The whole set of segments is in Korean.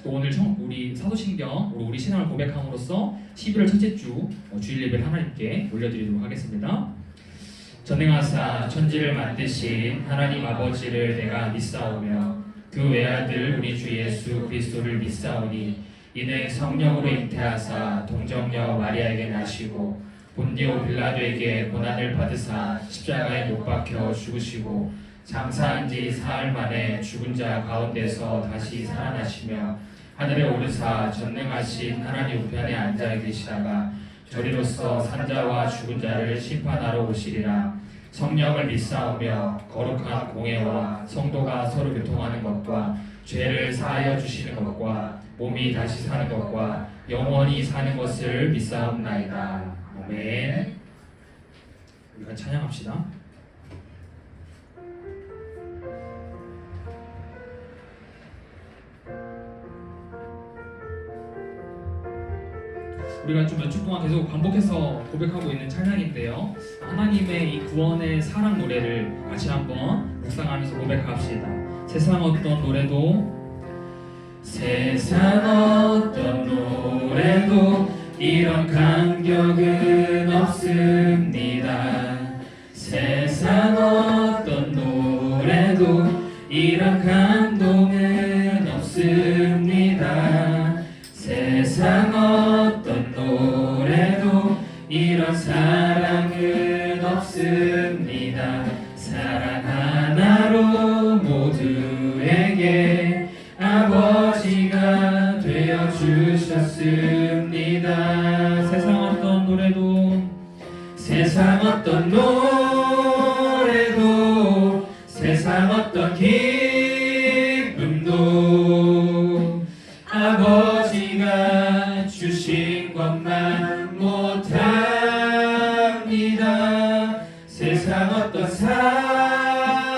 또 오늘 우리 사도신경 우리 신앙을 고백함으로써 11월 첫째 주 주일 예배를 하나님께 올려드리도록 하겠습니다. 전능하사 천지를 만드신 하나님 아버지를 내가 믿사오며 그 외아들 우리 주 예수 그리스도를 믿사오니 이는 성령으로 잉태하사 동정녀 마리아에게 나시고 본디오 빌라도에게 고난을 받으사 십자가에 못 박혀 죽으시고 장사한 지 사흘 만에 죽은 자 가운데서 다시 살아나시며 하늘에 오르사 전능하신 하나님 우편에 앉아 계시다가 저리로서 산자와 죽은 자를 심판하러 오시리라. 성령을 믿사오며 거룩한 공회와 성도가 서로 교통하는 것과 죄를 사하여 주시는 것과 몸이 다시 사는 것과 영원히 사는 것을 믿사옵나이다. 아멘. 우리가 찬양합시다. 우리가 좀 몇 주 동안 계속 반복해서 고백하고 있는 찬양인데요. 하나님의 이 구원의 사랑 노래를 같이 한번 묵상하면서 고백합시다. 세상 어떤 노래도 이런 감격은 없습니다. 세상 어떤 노래도 이런 감동은 없습니다. 세상 어떤 노래도 이런 사랑은 없습니다. 사랑 하나로 모두에게 아버지가 되어 주셨습니다. 세상 어떤 노래도 세상 어떤 기쁨도 아버지가 주신 것만 못합니다. 세상 어떤 사랑도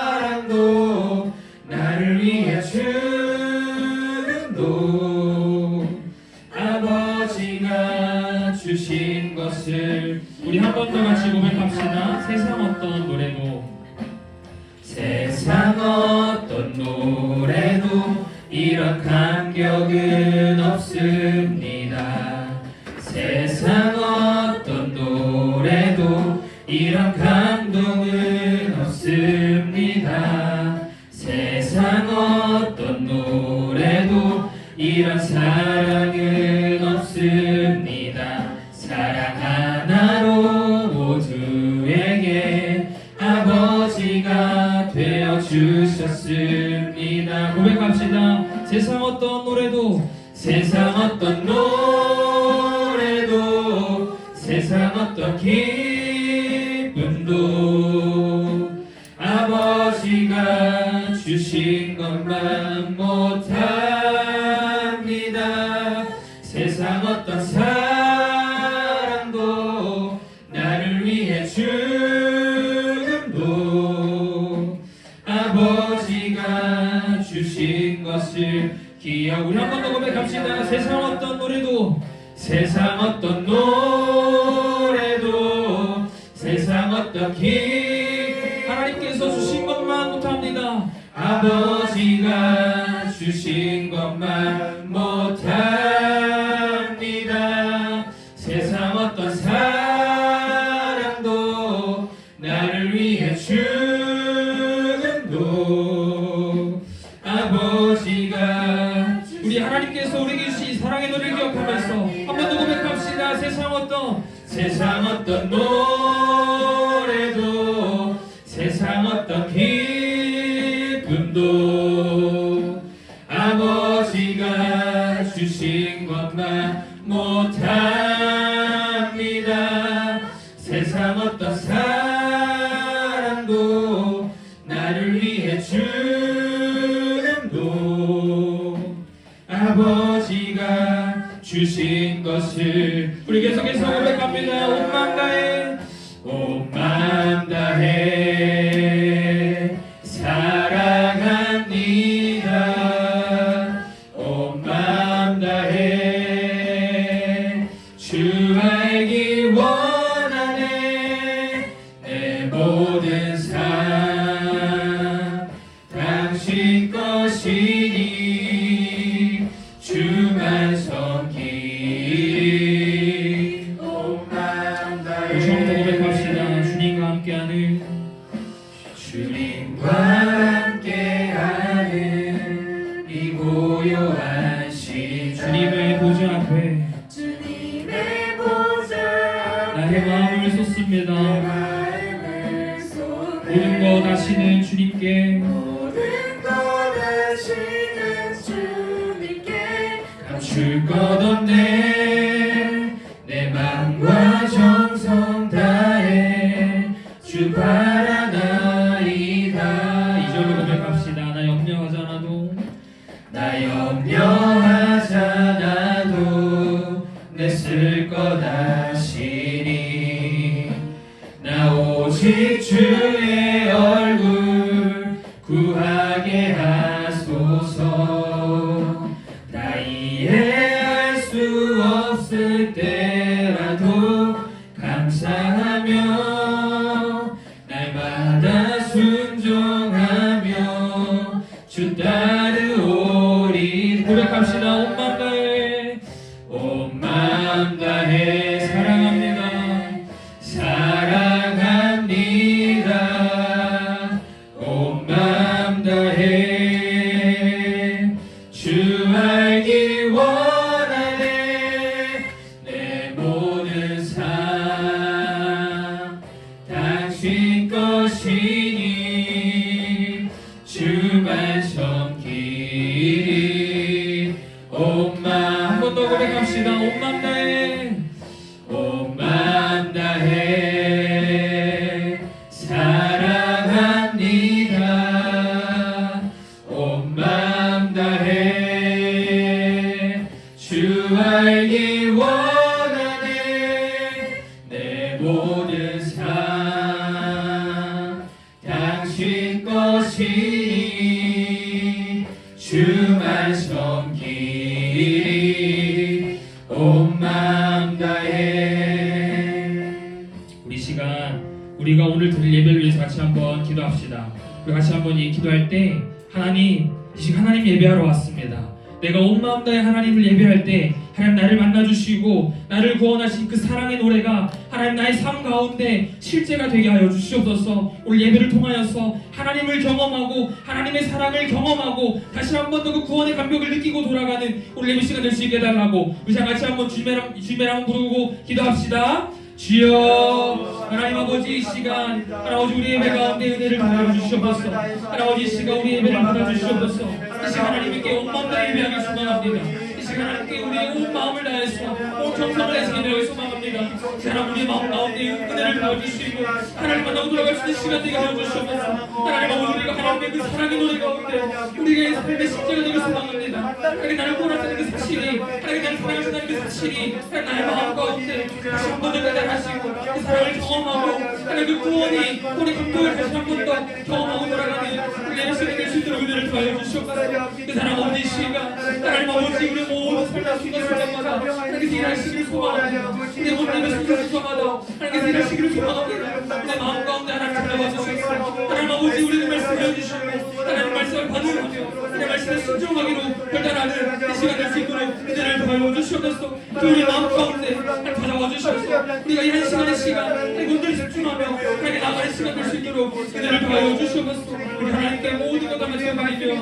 나를 위해 주도 아버지가 주신 것을 우리 한 번 더 같이 고백합시다. 세상 어떤 노래도 이런 감격은 없습니다. 세상 어떤 노래도 이런 감동은 없습니다. 세상 어떤 노래도 이런 사랑은 없습니다. 사랑 하나로 모두에게 아버지가 되어 주셨습니다. 고백합시다. 세상 어떤 노래도 세상 어떤 기쁨도 아버지가 주신 것만 못합니다. 세상 어떤 사랑도 나를 위해 주도 아버지가 주신 것을 기억. 우리 한 번 더 고백합시다. 세상 어떤 노래도 세상 어떤 하나님께서 주신 것만 못합니다. 아버지가 주신 것만 못합니다. 세상 어떤 사랑도 나를 위해 주도 아버지가 우리 하나님께서 우리에게 주신 사랑의 노래를 기억하면서 한 번 더 고백합시다. 세상 어떤 노래도 세상 어떤 기쁨도 아버지가 주신 것만 못합니다. 세상 어떤 사랑도 나를 위해 주도 아버지가 주신 것을 우리 계속해서 고백합니다. 온 마음 다해 사랑합니다. 온 마음 다해 주 알기 원하네. 내 모든 삶 당신 것이니 주 올립니다. 모든 것 다시는 주님께 감출 것 없네. 내 맘과 정성 다해 주 바라나이다. 2절로 고백합시다. 나 염려하지 않아도 내 쓸 것 아시니 나 오직 주의 얼굴 구하게 하소서. 나 이해할 수 없을 때라도 감사하며 날마다 순종하며 주 따르오리. 고백합시다. 온 마음 다해 사랑합니다. 온 마음 다해 주 알기 원하네. 내 모든 삶 당신 것이니 주만 섬기리. 온 마음 한 번 더 고백합시다. 온 마음 다해 사랑합니다. 온 마음 다해 주 알기 원하네. 내 모든 삶 당신 것이니 주만 섬기리. 온 마음 다해. 우리 시간 우리가 오늘 드릴 예배를 위해서 같이 한번 기도합시다. 우리 같이 한번 기도할 때 하나님, 이 시간 하나님 예배하러 왔습니다. 내가 온 마음 다해 하나님을 예배할 때 하나님 나를 만나주시고 나를 구원하신 그 사랑의 노래가 하나님 나의 삶 가운데 실제가 되게 하여 주시옵소서. 오늘 예배를 통하여서 하나님을 경험하고 하나님의 사랑을 경험하고 다시 한 번 더 그 구원의 감격을 느끼고 돌아가는 오늘 예배 시간 될 수 있게 해달라고 우리 다 같이 한번 주님의 한번 부르고 기도합시다. 주여 하나님 아버지, 이 시간 하나님 우리 예배 가운데 은혜를 받아 주시옵소서. 하나님 이 시간 우리 예배를 받아 주시옵소서. 이 시간 하나님께 온 마음 다해 예배하기 소망합니다. 이 시간 하나님께 우리의 온 마음을 다해서 온 정성을 다해서 예배하기 소망합니다. 하나님 우리의 마음 가운데 은혜를 받아 주시고 하나님 만나고 돌아갈 수 있는 시간 되게 하여 주시옵소서. 하나님 아버지, 우리가 하나님의 그 사랑의 노래 가운데 우리의 삶의 십자가 되기 소망합니다. 하나님 나를 구원하시는 그 사실이, 하나님 나를 사랑하시는 그 사실이 하나님 나의 마음 가운데 다시 한 번 더 깨달으시고 그 사랑을 경험하고 하나님 그 구원이 우리 감동을 다시 한 번 더 경험하고 돌아가는 우리 예배 시간 될 수 있도록 은혜를 더하여 주시옵소서. 그 사랑 아버지, 시간 하나님 아버지 우리 모든 삶의 순간순간마다 하나님께서 일하시기를 소망합니다. 우리 모든 순간순간마다 하나님께서 일하시기를 소망합니다. 내 마음 가운데 하나님 찾아와 주시옵소서. 하나님 아버지 우리는 말씀을 해주시고 하나님 말씀을 받으며 하나님 말씀에 순종하기로 결단하는 이 시간 될 수 있도록 은혜를 더하여 주시옵소서. 우리 마음 가운데 하나님 찾아와 주시옵소서. 우리가 이 한 시간의 시간 하나님 온전히 집중하며 하나님 나가는 시간 될 수 있도록 은혜를 더하여 주시옵소서. 우리 하나님께 모든 것 다 맡겨드리며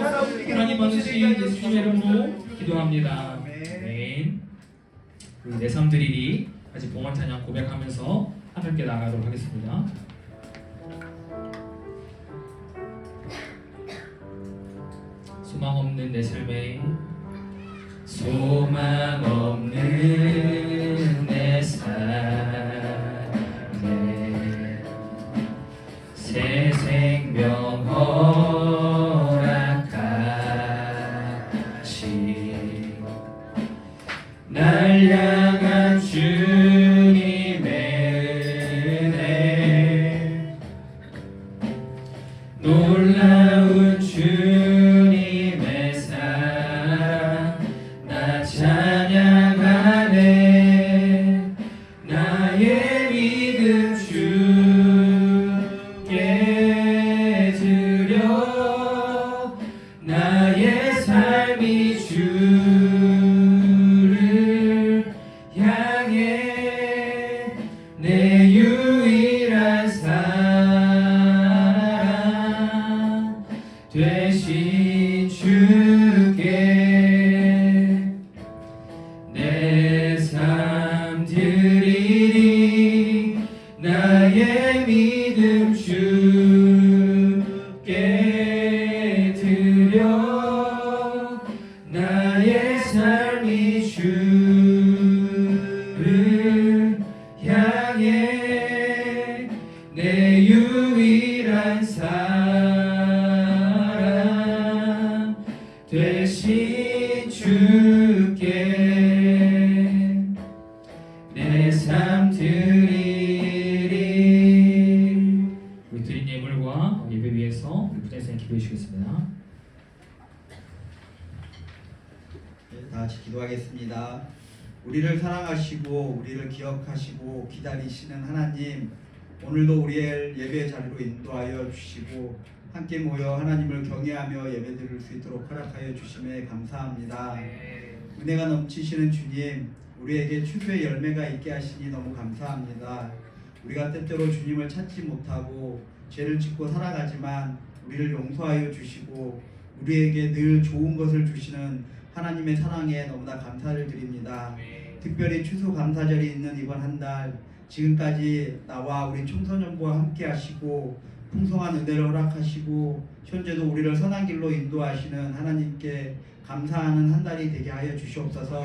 하나님 많으신 예수님의 이름으로 기도합니다. 아멘. 우리 내 삶 드리리 같이 봉헌 찬양 고백하면서 하나님께 나아가도록 하겠습니다. 소망 없는 내 삶에 소망 없는 내 삶에 새 생명 허락하시 날 향한 주님의 은혜 놀라운 주님의 사랑 나 찬양하네. 나의 믿음 주께 드려 나의 삶이 주를 향 삶이 주를 향해 내 유일한 사랑 되신 주께 내 삶 드리리. 우리 드린 예물과 예배 위해서 우리 부장님께서 기도해 주시겠습니다. 네, 다 같이 기도하겠습니다. 우리를 사랑하시고 우리를 기억하시고 기다리시는 하나님, 오늘도 우리의 예배 자리로 인도하여 주시고 함께 모여 하나님을 경외하며 예배드릴 수 있도록 허락하여 주심에 감사합니다. 은혜가 넘치시는 주님, 우리에게 추수의 열매가 있게 하시니 너무 감사합니다. 우리가 때때로 주님을 찾지 못하고 죄를 짓고 살아가지만 우리를 용서하여 주시고 우리에게 늘 좋은 것을 주시는 하나님의 사랑에 너무나 감사를 드립니다. 특별히 추수 감사절이 있는 이번 한 달 지금까지 나와 우리 청소년부와 함께 하시고 풍성한 은혜를 허락하시고 현재도 우리를 선한 길로 인도하시는 하나님께 감사하는 한 달이 되게 하여 주시옵소서.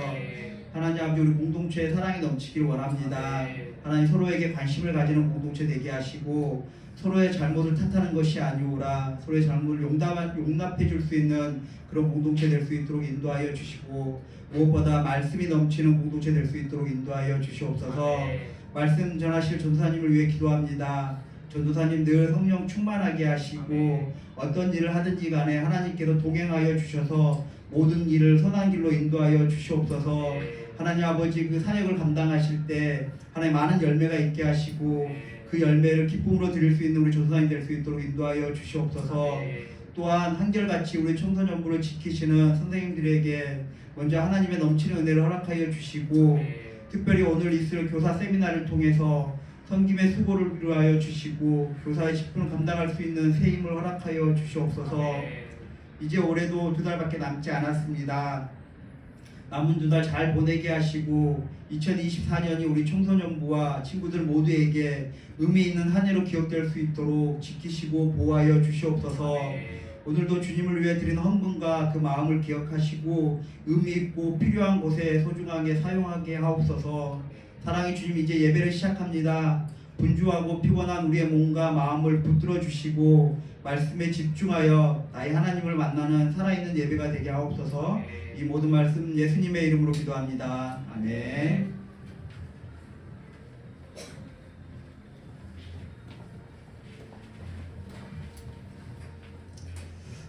하나님 아버지, 우리 공동체에 사랑이 넘치기를 원합니다. 하나님, 서로에게 관심을 가지는 공동체 되게 하시고 서로의 잘못을 탓하는 것이 아니오라 서로의 잘못을 용납해 줄 수 있는 그런 공동체 될 수 있도록 인도하여 주시고 무엇보다 말씀이 넘치는 공동체 될 수 있도록 인도하여 주시옵소서. 말씀 전하실 전도사님을 위해 기도합니다. 전도사님 늘 성령 충만하게 하시고 어떤 일을 하든지 간에 하나님께서 동행하여 주셔서 모든 일을 선한 길로 인도하여 주시옵소서. 하나님 아버지, 그 사역을 감당하실 때 하나님 많은 열매가 있게 하시고 그 열매를 기쁨으로 드릴 수 있는 우리 전도사님 될 수 있도록 인도하여 주시옵소서. 또한 한결같이 우리 청소년부를 지키시는 선생님들에게 먼저 하나님의 넘치는 은혜를 허락하여 주시고 특별히 오늘 있을 교사 세미나를 통해서 섬김의 수고를 위하여 주시고 교사의 직분을 감당할 수 있는 새 힘을 허락하여 주시옵소서. 이제 올해도 2달밖에 남지 않았습니다. 남은 2달 잘 보내게 하시고 2024년이 우리 청소년부와 친구들 모두에게 의미 있는 한 해로 기억될 수 있도록 지키시고 보호하여 주시옵소서. 오늘도 주님을 위해 드리는 헌금과 그 마음을 기억하시고 의미 있고 필요한 곳에 소중하게 사용하게 하옵소서. 사랑의 주님, 이제 예배를 시작합니다. 분주하고 피곤한 우리의 몸과 마음을 붙들어 주시고 말씀에 집중하여 나의 하나님을 만나는 살아있는 예배가 되게 하옵소서. 이 모든 말씀 예수님의 이름으로 기도합니다. 아멘.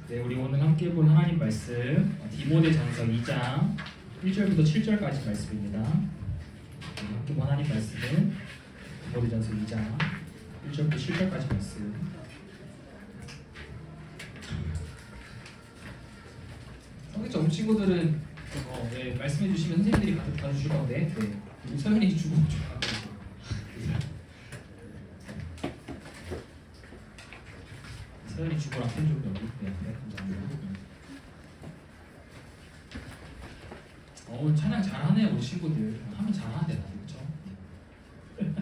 네, 우리 오늘 함께 볼 하나님 말씀 디모데전서 2장 1절부터 7절까지 말씀입니다. 함께 본 하나님 말씀은 디모데전서 2장 1절부터 7절까지 말씀. 성격자 우리 친구들은 네, 말씀해 주시면 선생님들이 가르쳐 건데 우리 서연이 주고 서연이 주고랑 펜좀 여기 네, 감사합니다. 오늘 찬양 잘하네요. 우리 친구들 하면 잘하는데 그렇죠?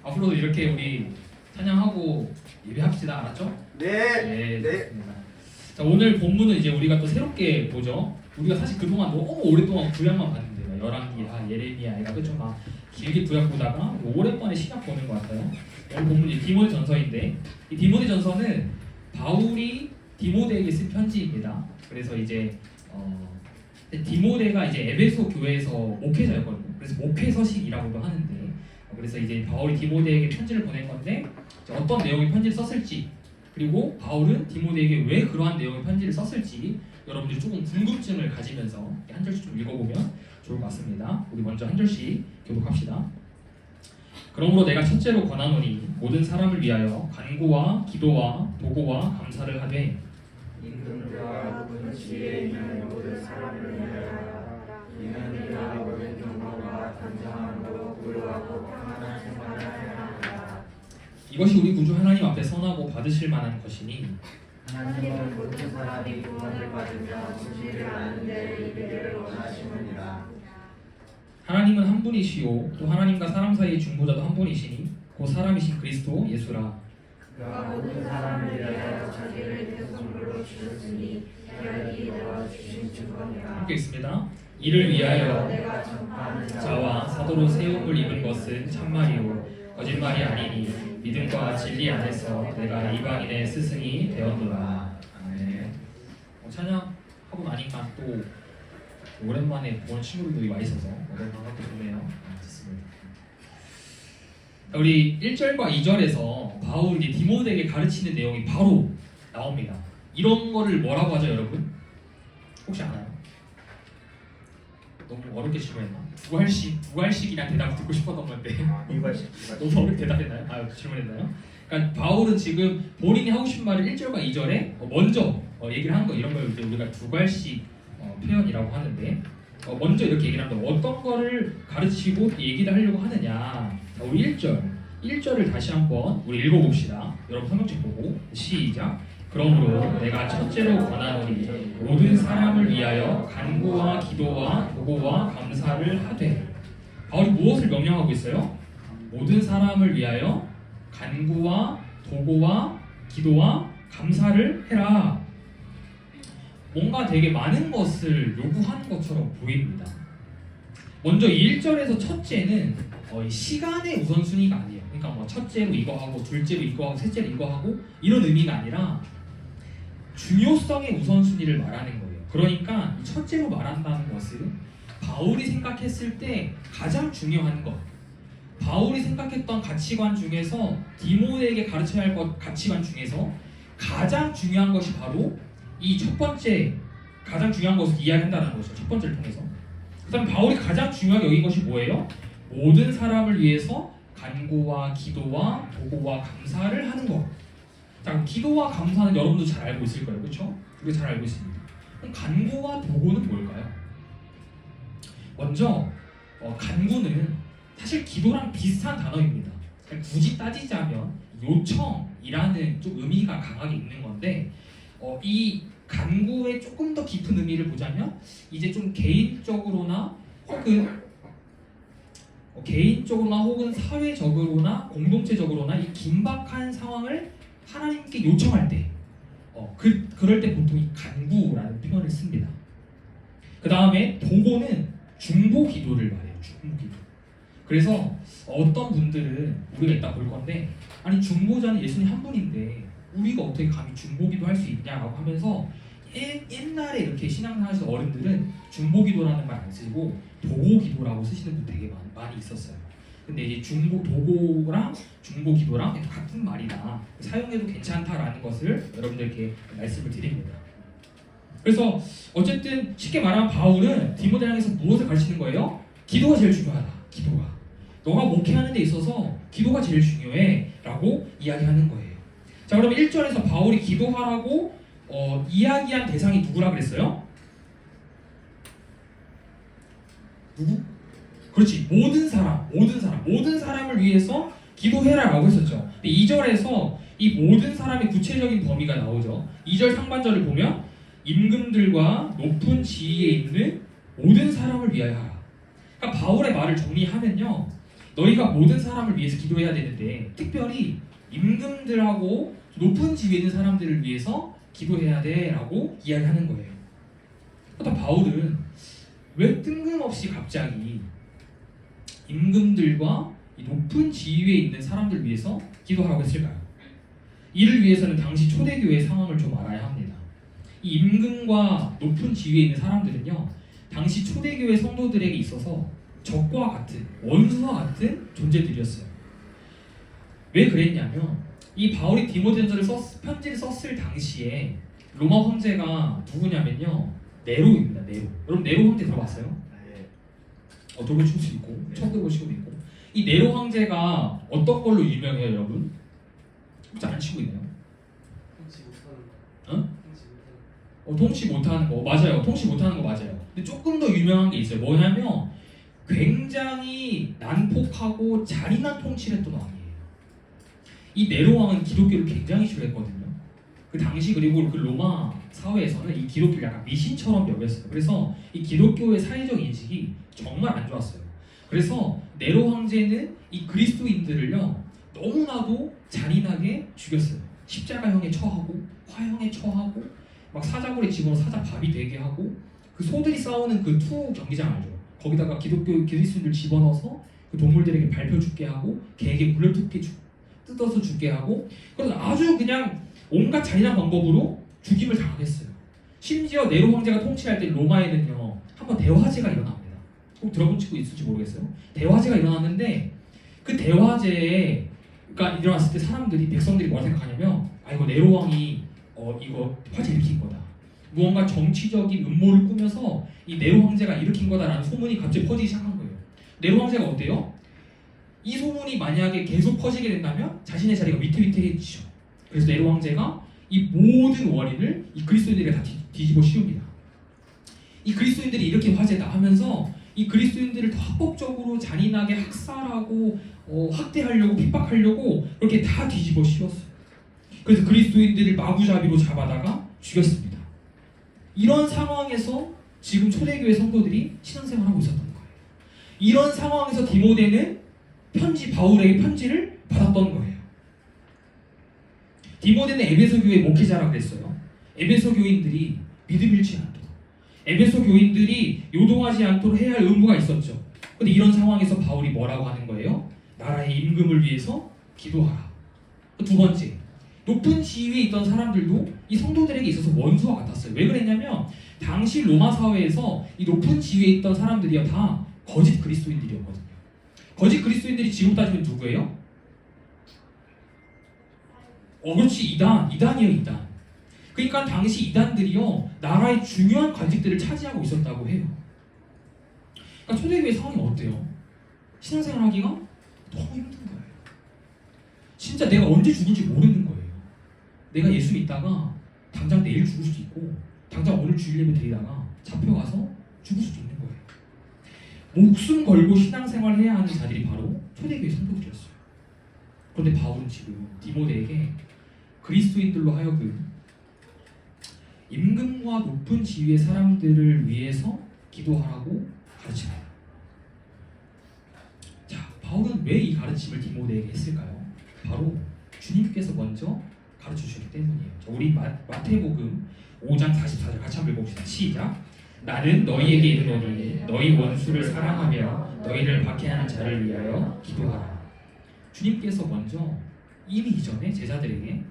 앞으로도 이렇게 우리 찬양하고 예배합시다. 알았죠? 네. 좋습니다. 자, 오늘 본문은 이제 우리가 또 새롭게 보죠. 우리가 사실 그동안 너무 오랫동안 구약만 봤는데 열왕기야, 예레미야, 그렇죠? 막 길게 구약 보다가 오랜만에 신약 보는 것 같아요. 오늘 본문이 디모데전서인데 이 디모데전서는 바울이 디모데에게 쓴 편지입니다. 그래서 이제 디모데가 이제 에베소 교회에서 목회자였거든요. 그래서 목회서식이라고도 하는데 그래서 이제 바울이 디모데에게 편지를 보낸 건데 어떤 내용의 편지를 썼을지 그리고 바울은 디모데에게 왜 그러한 내용의 편지를 썼을지 여러분들이 조금 궁금증을 가지면서 한 절씩 좀 읽어보면 좋을 것 같습니다. 우리 먼저 한 절씩 교독합시다. 그러므로 내가 첫째로 권하노니 모든 사람을 위하여 간구와 기도와 도고와 감사를 하되 임금과 지혜 있는 모든 사람을 위하여 이는 이와 모든 경고와 단정함으로 의로하고 평안한 생활을 하여야 한다. 이것이 우리 구주 하나님 앞에 선하고 받으실 만한 것이니 하나님은 모든 사람이 구원을 받으며 진리를 아는 데 이르기를 원하시느니라. 하나님은 한 분이시요 또 하나님과 사람 사이의 중보자도 한 분이시니 그 사람이신 그리스도 예수라. 그가 모든 사람을 위하여 자기를 대성물로 주셨으니 이이 너와 주신 증거니라. 함께 있습니다. 이를 위하여 내가 전파하는 자와 사도로 세움을 입은 것은 참말이요 거짓말이 아니니 믿음과 진리 안에서 내가 이방인의 스승이 되었노라. 아멘. 찬양하고 나니까 또 오랜만에 본 친구들이 와 있어서 너무 반갑고 좋네요. 좋습니다. 우리 1절과 2절에서 바울이 디모데에게 가르치는 내용이 바로 나옵니다. 이런 거를 뭐라고 하죠, 여러분? 혹시 아나요? 너무 어렵게 질문했나? 두알씩이란 대답 듣고 싶었던 건데 너무 어렵게 대답했나요? 질문했나요? 그러니까 바울은 지금 본인이 하고 싶은 말을 1절과 2절에 먼저 얘기를 하는 거, 이런 걸 이제 우리가 두괄식 표현이라고 하는데 먼저 이렇게 얘기를 합니다. 어떤 거를 가르치고 얘기를 하려고 하느냐. 자, 우리 1절을 다시 한번 우리 읽어봅시다. 여러분 성경책 보고 시작. 그러므로 내가 첫째로 권하노니 모든 사람을 위하여 간구와 기도와 도고와 감사를 하되. 바울이 무엇을 명령하고 있어요? 모든 사람을 위하여 간구와 도고와 기도와 감사를 해라. 뭔가 되게 많은 것을 요구하는 것처럼 보입니다. 먼저 1절에서 첫째는 시간의 우선순위가 아니에요. 그러니까 뭐 첫째로 이거 하고 둘째로 이거 하고 셋째로 이거 하고 이런 의미가 아니라 중요성의 우선순위를 말하는 거예요. 그러니까 첫째로 말한다는 것은 바울이 생각했을 때 가장 중요한 것, 바울이 생각했던 가치관 중에서 디모데에게 가르쳐야 할 것 가치관 중에서 가장 중요한 것이 바로 이 첫 번째 가장 중요한 것을 이야기한다는 것이죠. 첫 번째를 통해서. 그다음 바울이 가장 중요하게 여긴 것이 뭐예요? 모든 사람을 위해서 간구와 기도와 도고와 감사를 하는 것. 자, 기도와 감사는 여러분도 잘 알고 있을 거예요, 그렇죠? 우리가 잘 알고 있습니다. 그럼 간구와 도고는 뭘까요? 먼저 간구는 사실 기도랑 비슷한 단어입니다. 굳이 따지자면 요청이라는 좀 의미가 강하게 있는 건데 이 간구의 조금 더 깊은 의미를 보자면 이제 좀 개인적으로나 혹은 사회적으로나 공동체적으로나 이 긴박한 상황을 하나님께 요청할 때 그럴 때 보통 이 간구라는 표현을 씁니다. 그 다음에 도고는 중보 기도를 말해요. 중보 기도. 그래서 어떤 분들은 우리가 이따 볼 건데 아니 중보자는 예수님 한 분인데 우리가 어떻게 감히 중보기도 할 수 있냐라고 하면서 옛날에 이렇게 신앙생활에서 어른들은 중보기도라는 말 안 쓰고 도고기도라고 쓰시는 분 되게 많이 있었어요. 근데 이제 도고랑 중보기도랑 같은 말이다, 사용해도 괜찮다라는 것을 여러분들께 말씀을 드립니다. 그래서 어쨌든 쉽게 말하면 바울은 디모데 향해서 무엇을 가르치는 거예요? 기도가 제일 중요하다. 기도가 너가 목회하는 데 있어서 기도가 제일 중요해 라고 이야기하는 거예요. 자, 그럼 1절에서 바울이 기도하라고 이야기한 대상이 누구라 그랬어요? 누구? 그렇지, 모든 사람을 위해서 기도해라 라고 했었죠. 근데 2절에서 이 모든 사람의 구체적인 범위가 나오죠. 2절 상반절을 보면 임금들과 높은 지위에 있는 모든 사람을 위하여 하라. 그러니까 바울의 말을 정리하면요, 너희가 모든 사람을 위해서 기도해야 되는데 특별히 임금들하고 높은 지위에 있는 사람들을 위해서 기도해야 돼 라고 이야기하는 거예요. 그렇다면 바울은 왜 뜬금없이 갑자기 임금들과 이 높은 지위에 있는 사람들을 위해서 기도하라고 했을까요? 이를 위해서는 당시 초대교회의 상황을 좀 알아야 합니다. 이 임금과 높은 지위에 있는 사람들은요, 당시 초대교회 성도들에게 있어서 적과 같은, 원수와 같은 존재들이었어요. 왜 그랬냐면 이 바울이 디모데전서를 편지를 썼을 당시에 로마 황제가 누구냐면요, 네로입니다. 네로. 여러분 네로 황제 들어봤어요? 돌고 칠 수 있고 쳐 들고 치고 있고. 이 네로 황제가 어떤 걸로 유명해요, 여러분? 혹시 안 치고 있나요? 통치 못하는 거 맞아요. 통치 못하는 거 맞아요. 근데 조금 더 유명한 게 있어요. 뭐냐면 굉장히 난폭하고 잔인한 통치를 했던 왕이에요. 이 네로 왕은 기독교를 굉장히 싫어했거든요. 그 당시 그리고 그 로마 사회에서는 이 기독교를 약간 미신처럼 여겼어요. 그래서 이 기독교의 사회적 인식이 정말 안 좋았어요. 그래서 네로 황제는 이 그리스도인들을요 너무나도 잔인하게 죽였어요. 십자가형에 처하고 화형에 처하고 막 사자굴에 집어넣어 사자밥이 되게 하고 그 소들이 싸우는 그 투 경기장 알죠? 거기다가 기독교 그리스도인들 집어넣어서 그 동물들에게 밟혀 죽게 하고 개에게 물려 뜯어서 죽게 하고 그래서 아주 그냥 온갖 잔인한 방법으로 죽임을 당했어요. 심지어 네로 황제가 통치할 때 로마에는요 한번 대화제가 일어납니다. 꼭 들어본 친구 있을지 모르겠어요. 대화제가 일어났는데 그 대화제에 그러니까 일어났을 때 사람들이 백성들이 뭐라 생각하냐면 아 이거 네로 왕이 이거 화제 일으킨 거다. 무언가 정치적인 음모를 꾸며서 이 네로 황제가 일으킨 거다라는 소문이 갑자기 퍼지기 시작한 거예요. 네로 황제가 어때요? 이 소문이 만약에 계속 퍼지게 된다면 자신의 자리가 위태위태해지죠. 그래서 네로 황제가 이 모든 원인을 이 그리스도인들에게 다 뒤집어 씌웁니다. 이 그리스도인들이 이렇게 화제다 하면서 이 그리스도인들을 더 합법적으로 잔인하게 학살하고 학대하려고 핍박하려고 그렇게 다 뒤집어 씌웠어요. 그래서 그리스도인들을 마구잡이로 잡아다가 죽였습니다. 이런 상황에서 지금 초대교회 성도들이 신앙생활하고 있었던 거예요. 이런 상황에서 디모데는 바울에게 편지를 받았던 거예요. 디모데는 에베소 교회 목회자라고 그랬어요. 에베소 교인들이 믿음 잃지 않도록, 에베소 교인들이 요동하지 않도록 해야 할 의무가 있었죠. 근데 이런 상황에서 바울이 뭐라고 하는 거예요? 나라의 임금을 위해서 기도하라. 두 번째, 높은 지위에 있던 사람들도 이 성도들에게 있어서 원수와 같았어요. 왜 그랬냐면 당시 로마 사회에서 이 높은 지위에 있던 사람들이요 다 거짓 그리스도인들이었거든요. 거짓 그리스도인들이 지금 따지면 누구예요? 그렇지, 이단이에요, 이단. 그러니까 당시 이단들이요 나라의 중요한 관직들을 차지하고 있었다고 해요. 그러니까 초대교회 상황이 어때요? 신앙생활하기가 너무 힘든 거예요. 진짜 내가 언제 죽을지 모르는 거예요. 내가 예수 믿다가 당장 내일 죽을 수도 있고 당장 오늘 주일 예배 드리다가 잡혀가서 죽을 수도 있는 거예요. 목숨 걸고 신앙생활을 해야 하는 자들이 바로 초대교회 성도들이었어요. 그런데 바울은 지금 디모데에게 그리스도인들로 하여금 임금과 높은 지위의 사람들을 위해서 기도하라고 가르칩니다. 자, 바울은 왜 이 가르침을 디모데에게 했을까요? 바로 주님께서 먼저 가르쳐 주셨기 때문이에요. 자, 우리 마태복음 5장 44절 같이 한번 읽어봅시다. 시작. 나는 너희에게 이르노니 너희 원수를 사랑하며 너희를 박해하는 자를 위하여 기도하라. 주님께서 먼저 이미 이전에 제자들에게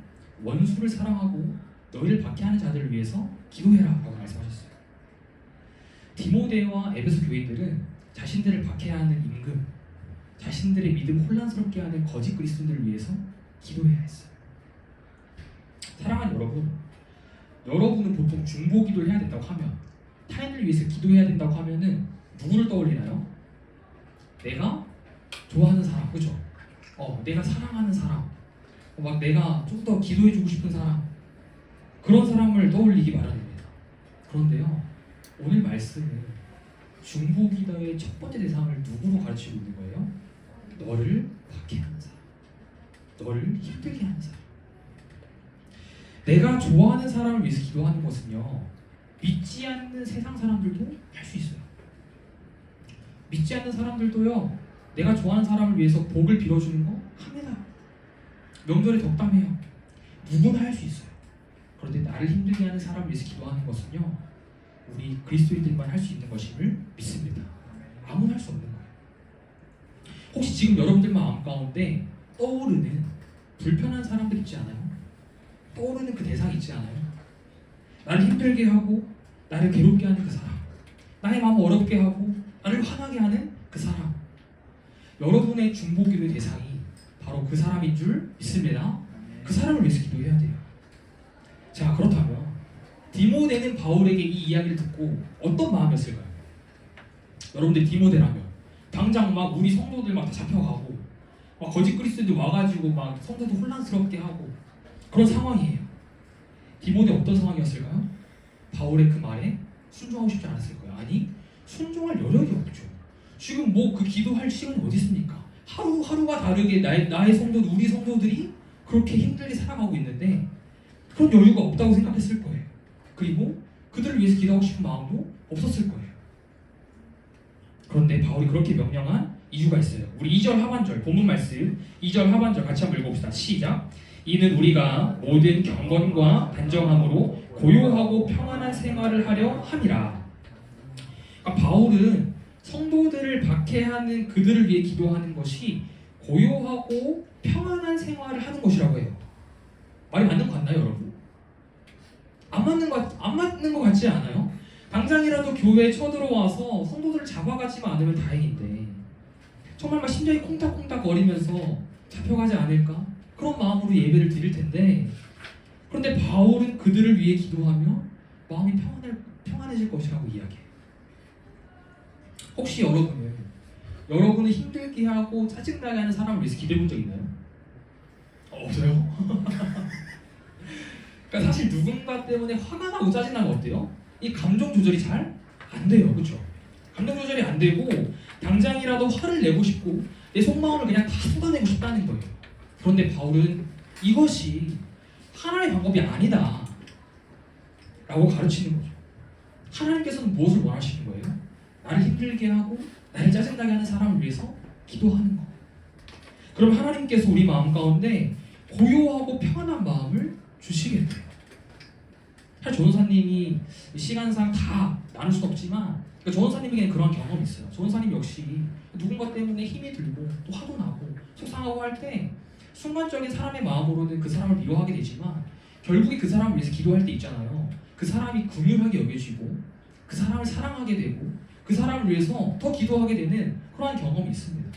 원수를 사랑하고 너희를 박해하는 자들을 위해서 기도해라 라고 말씀하셨어요. 디모데와 에베소 교인들은 자신들을 박해하는 임금, 자신들의 믿음 혼란스럽게 하는 거짓 그리스도인들을 위해서 기도해야 했어요. 사랑하는 여러분, 여러분은 보통 중보기도를 해야 된다고 하면, 타인을 위해서 기도해야 된다고 하면은 누구를 떠올리나요? 내가 좋아하는 사람, 그죠? 내가 사랑하는 사람, 막 내가 좀 더 기도해주고 싶은 사람, 그런 사람을 떠올리기 마련입니다. 그런데요, 오늘 말씀은 중보기도의 첫 번째 대상을 누구로 가르치고 있는 거예요? 너를 박해하는 사람, 너를 힘들게 하는 사람. 내가 좋아하는 사람을 위해서 기도하는 것은요, 믿지 않는 세상 사람들도 할 수 있어요. 믿지 않는 사람들도요, 내가 좋아하는 사람을 위해서 복을 빌어주는 거 합니다. 명절에 덕담해요. 누구나 할 수 있어요. 그런데 나를 힘들게 하는 사람을 위해서 기도하는 것은요, 우리 그리스도인들만 할 수 있는 것임을 믿습니다. 아무나 할 수 없는 거예요. 혹시 지금 여러분들 마음 가운데 떠오르는 불편한 사람들 있지 않아요? 떠오르는 그 대상 있지 않아요? 나를 힘들게 하고 나를 괴롭게 하는 그 사람, 나의 마음을 어렵게 하고 나를 화나게 하는 그 사람. 여러분의 중보기도의 대상이 바로 그 사람인 줄 믿습니다. 그 사람을 위해서 기도해야 돼요. 자, 그렇다면 디모데는 바울에게 이 이야기를 듣고 어떤 마음이었을까요? 여러분들 디모데라면 당장 막 우리 성도들 막 다 잡혀가고 막 거짓 그리스도인들 와가지고 막 성도들 혼란스럽게 하고 그런 상황이에요. 디모데 어떤 상황이었을까요? 바울의 그 말에 순종하고 싶지 않았을 거예요. 아니, 순종할 여력이 없죠. 지금 뭐 그 기도할 시간이 어디 있습니까? 하루하루가 다르게 나의 성도들, 우리 성도들이 그렇게 힘들게 살아가고 있는데 그런 여유가 없다고 생각했을 거예요. 그리고 그들을 위해서 기도하고 싶은 마음도 없었을 거예요. 그런데 바울이 그렇게 명령한 이유가 있어요. 우리 2절 하반절 본문 말씀 2절 하반절 같이 한번 읽어봅시다. 시작. 이는 우리가 모든 경건과 단정함으로 고요하고 평안한 생활을 하려 함이라. 그러니까 바울은 성도들을 박해하는 그들을 위해 기도하는 것이 고요하고 평안한 생활을 하는 것이라고 해요. 말이 맞는 것 같나요, 여러분? 안 맞는 것 같지 않아요? 당장이라도 교회에 쳐들어와서 성도들을 잡아가지만 않으면 다행인데 정말 막 심장이 콩닥콩닥 거리면서 잡혀가지 않을까? 그런 마음으로 예배를 드릴 텐데 그런데 바울은 그들을 위해 기도하며 마음이 평안해질 것이라고 이야기해요. 혹시 여러분을 힘들게 하고 짜증나게 하는 사람을 위해서 기도해 본 적 있나요? 없어요. 그러니까 사실 누군가 때문에 화가 나고 짜증나면 어때요? 이 감정 조절이 잘 안 돼요, 그렇죠? 감정 조절이 안 되고 당장이라도 화를 내고 싶고 내 속마음을 그냥 다 쏟아내고 싶다는 거예요. 그런데 바울은 이것이 하나님의 방법이 아니다 라고 가르치는 거죠. 하나님께서는 무엇을 원하시는 거예요? 나를 힘들게 하고 나를 짜증나게 하는 사람을 위해서 기도하는 거. 그럼 하나님께서 우리 마음 가운데 고요하고 평안한 마음을 주시겠대요. 사실 조원사님이 시간상 다 나눌 수 없지만 조원사님에게는 그런 경험이 있어요. 조원사님 역시 누군가 때문에 힘이 들고 또 화도 나고 속상하고 할 때 순간적인 사람의 마음으로는 그 사람을 미워하게 되지만 결국에 그 사람을 위해서 기도할 때 있잖아요. 그 사람이 긍휼하게 여겨지고 그 사람을 사랑하게 되고 그 사람을 위해서 더 기도하게 되는 그러한 경험이 있습니다.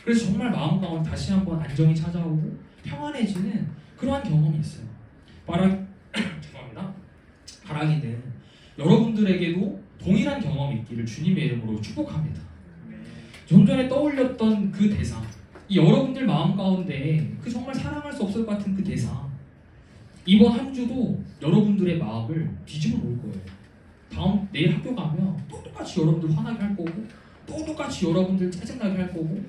그래서 정말 마음 가운데 다시 한번 안정이 찾아오고 평안해지는 그러한 경험이 있어요. 죄송합니다. 바라기는 여러분들에게도 동일한 경험이 있기를 주님의 이름으로 축복합니다. 좀 전에 떠올렸던 그 대상, 이 여러분들 마음 가운데 그 정말 사랑할 수 없을 것 같은 그 대상, 이번 한 주도 여러분들의 마음을 뒤집어 놓을 거예요. 내일 학교 가면 또 똑같이 여러분들 화나게 할 거고 또 똑같이 여러분들 짜증나게 할 거고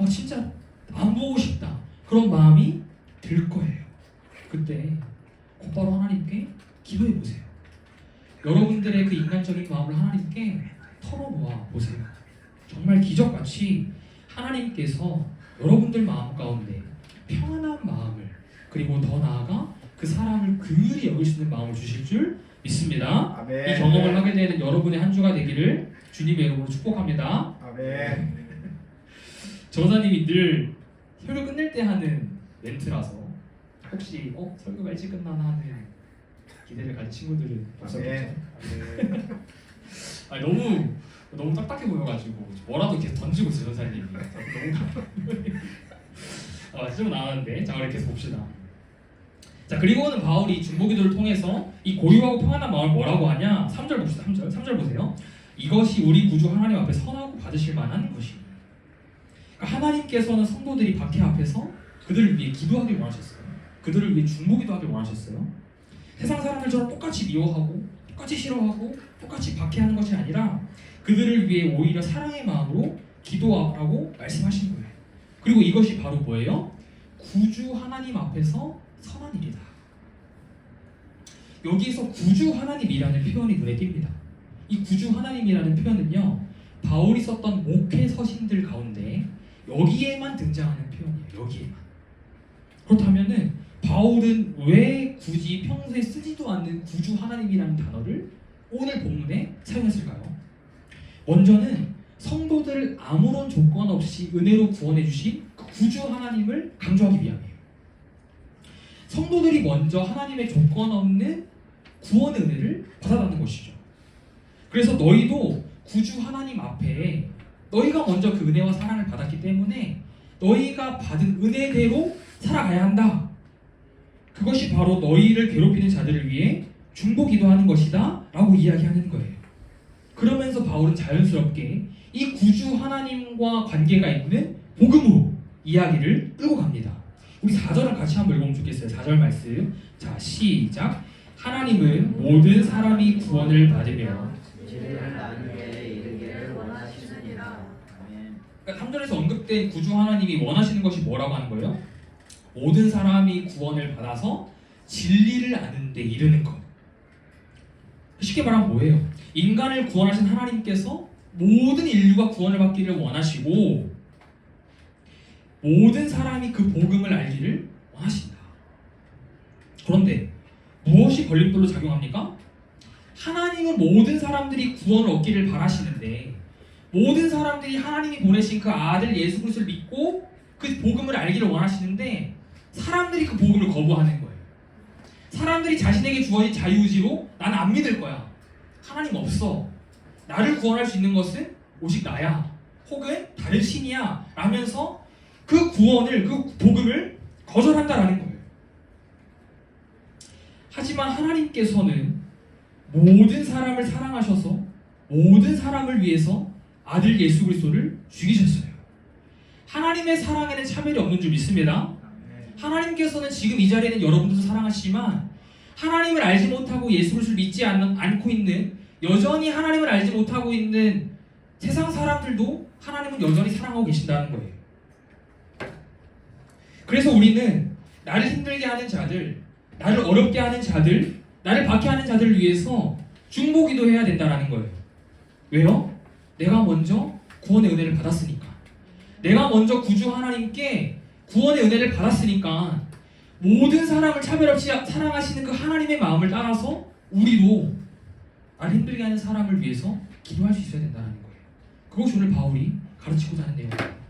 진짜 안 보고 싶다 그런 마음이 들 거예요. 그때 곧바로 하나님께 기도해 보세요. 여러분들의 그 인간적인 마음을 하나님께 털어놓아 보세요. 정말 기적같이 하나님께서 여러분들 마음 가운데 평안한 마음을 그리고 더 나아가 그 사람을 긍휼히 여길 수 있는 마음을 주실 줄 믿습니다. 아멘. 이 경험을 하게 되는 여러분의 한 주가 되기를 주님의 이름으로 축복합니다. 아멘. 전사님이 늘 설교 끝낼 때 하는 멘트라서 혹시 설교가 일찍 끝나나 하는 기대를 가진 친구들은 없었겠죠? 너무 딱딱해 보여가지고 뭐라도 계속 던지고 있어요, 전사님이. 너무 좀 나왔는데 자 우리 계속 봅시다. 자 그리고는 바울이 중보기도를 통해서 이 고요하고 평안한 마음을 뭐라고 하냐? 3절 봅시다. 3절 보세요. 이것이 우리 구주 하나님 앞에 선하고 받으실 만한 것이. 그러니까 하나님께서는 성도들이 박해 앞에서 그들을 위해 기도하길 원하셨어요. 그들을 위해 중보기도하길 원하셨어요. 세상 사람들처럼 똑같이 미워하고 똑같이 싫어하고 똑같이 박해하는 것이 아니라 그들을 위해 오히려 사랑의 마음으로 기도하라고 말씀하신 거예요. 그리고 이것이 바로 뭐예요? 구주 하나님 앞에서 선한 일이다. 여기서 구주 하나님이라는 표현이 눈에 띕니다. 이 구주 하나님이라는 표현은요, 바울이 썼던 목회 서신들 가운데 여기에만 등장하는 표현이에요. 여기에만. 그렇다면은 바울은 왜 굳이 평소에 쓰지도 않는 구주 하나님이라는 단어를 오늘 본문에 사용했을까요? 먼저는 성도들을 아무런 조건 없이 은혜로 구원해 주신 그 구주 하나님을 강조하기 위함이에요. 성도들이 먼저 하나님의 조건 없는 구원의 은혜를 받아가는 것이죠. 그래서 너희도 구주 하나님 앞에 너희가 먼저 그 은혜와 사랑을 받았기 때문에 너희가 받은 은혜대로 살아가야 한다. 그것이 바로 너희를 괴롭히는 자들을 위해 중보기도하는 것이다 라고 이야기하는 거예요. 그러면서 바울은 자연스럽게 이 구주 하나님과 관계가 있는 복음으로 이야기를 끌고 갑니다. 우리 4절을 같이 한번 읽으면 좋겠어요. 4절 말씀. 자, 시작. 하나님은 모든 사람이 구원을 받으며 진리를 나누게 이르기를 원하시느니라. 그러니까 3절에서 언급된 구주 하나님이 원하시는 것이 뭐라고 하는 거예요? 모든 사람이 구원을 받아서 진리를 아는 데 이르는 것. 쉽게 말하면 뭐예요? 인간을 구원하신 하나님께서 모든 인류가 구원을 받기를 원하시고 모든 사람이 그 복음을 알기를 원하신다. 그런데 무엇이 걸림돌로 작용합니까? 하나님은 모든 사람들이 구원을 얻기를 바라시는데 모든 사람들이 하나님이 보내신 그 아들 예수 그리스도를 믿고 그 복음을 알기를 원하시는데 사람들이 그 복음을 거부하는 거예요. 사람들이 자신에게 주어진 자유의지로 나는 안 믿을 거야. 하나님 없어. 나를 구원할 수 있는 것은 오직 나야. 혹은 다른 신이야. 라면서 그 구원을, 그 복음을 거절한다라는 거예요. 하지만 하나님께서는 모든 사람을 사랑하셔서 모든 사람을 위해서 아들 예수 그리스도를 죽이셨어요. 하나님의 사랑에는 차별이 없는 줄 믿습니다. 하나님께서는 지금 이 자리에는 여러분들도 사랑하시지만 하나님을 알지 못하고 예수 그리스도를 믿지 않고 있는 여전히 하나님을 알지 못하고 있는 세상 사람들도 하나님은 여전히 사랑하고 계신다는 거예요. 그래서 우리는 나를 힘들게 하는 자들, 나를 어렵게 하는 자들, 나를 박해하는 자들을 위해서 중보기도 해야 된다는 거예요. 왜요? 내가 먼저 구원의 은혜를 받았으니까. 내가 먼저 구주 하나님께 구원의 은혜를 받았으니까 모든 사람을 차별 없이 사랑하시는 그 하나님의 마음을 따라서 우리도 나를 힘들게 하는 사람을 위해서 기도할 수 있어야 된다는 거예요. 그것이 오늘 바울이 가르치고자 하는 내용입니다.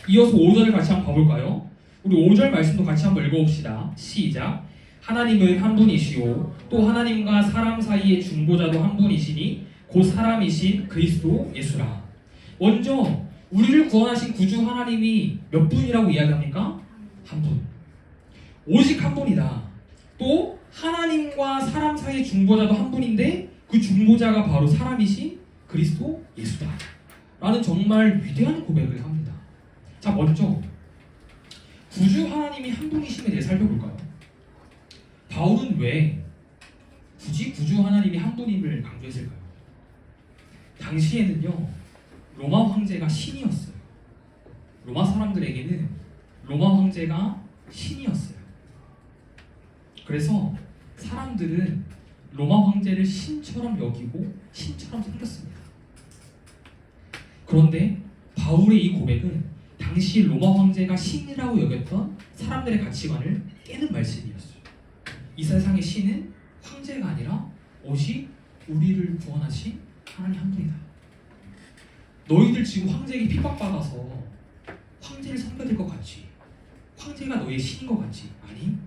이어서 5절을 같이 한번 봐볼까요? 우리 5절 말씀도 같이 한번 읽어봅시다. 시작. 하나님은 한 분이시오 또 하나님과 사람 사이의 중보자도 한 분이시니 곧 사람이신 그리스도 예수라. 먼저 우리를 구원하신 구주 하나님이 몇 분이라고 이야기합니까? 한 분. 오직 한 분이다. 또 하나님과 사람 사이의 중보자도 한 분인데 그 중보자가 바로 사람이신 그리스도 예수다. 라는 정말 위대한 고백을 합니다. 자, 먼저 구주 하나님이 한 분이심에 대해 살펴볼까요? 바울은 왜 굳이 구주 하나님이 한 분임을 강조했을까요? 당시에는요, 로마 황제가 신이었어요. 로마 사람들에게는 로마 황제가 신이었어요. 그래서 사람들은 로마 황제를 신처럼 여기고 신처럼 생겼습니다. 그런데 바울의 이 고백은 당시 로마 황제가 신이라고 여겼던 사람들의 가치관을 깨는 말씀이었어요. 이 세상의 신은 황제가 아니라 오직 우리를 구원하신 하나님 한 분이다. 너희들 지금 황제에게 핍박받아서 황제를 섬겨야 것 같지? 황제가 너희의 신인 것 같지? 아니,